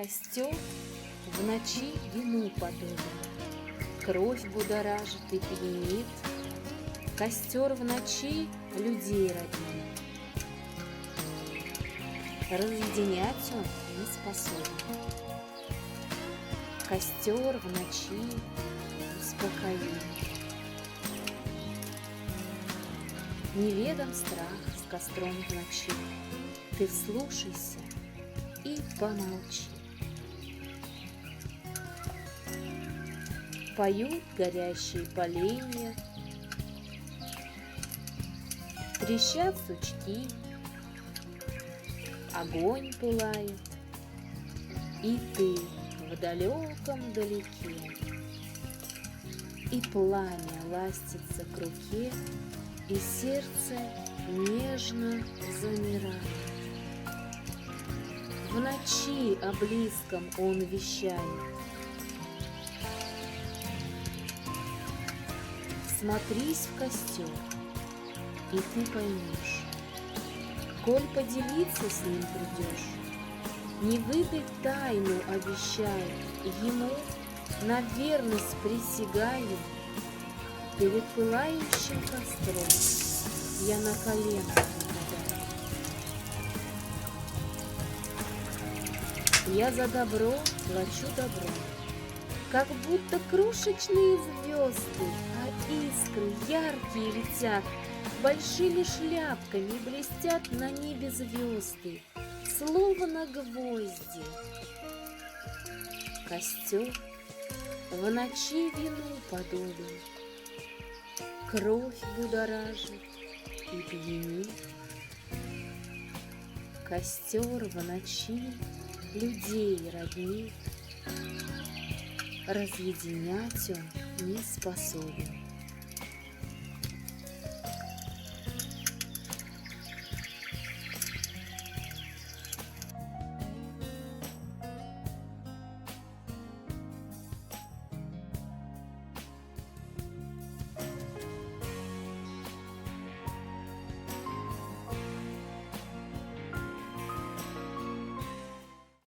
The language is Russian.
Костер в ночи вину подобен, кровь будоражит и пьянит. Костер в ночи людей роднит, разъединять он не способен. Костер в ночи успокоит. Неведом страх с костром в ночи, ты вслушайся и помолчи. Поют горящие поленья, трещат сучки, огонь пылает, и ты в далеком далеке, и пламя ластится к руке, и сердце нежно замирает. В ночи о близком он вещает. Смотрись в костер, и ты поймешь, коль поделиться с ним придешь, не выдать тайну обещаю, ему на верность присягаю. Перед пылающим костром я на коленах упадаю. Я за добро плачу добро, как будто крошечные звезды, а искры яркие летят, большими шляпками блестят на небе звезды, словно гвозди. Костер в ночи вину подобен, кровь будоражит и пьянит. Костер в ночи людей роднит, разъединять он не способен.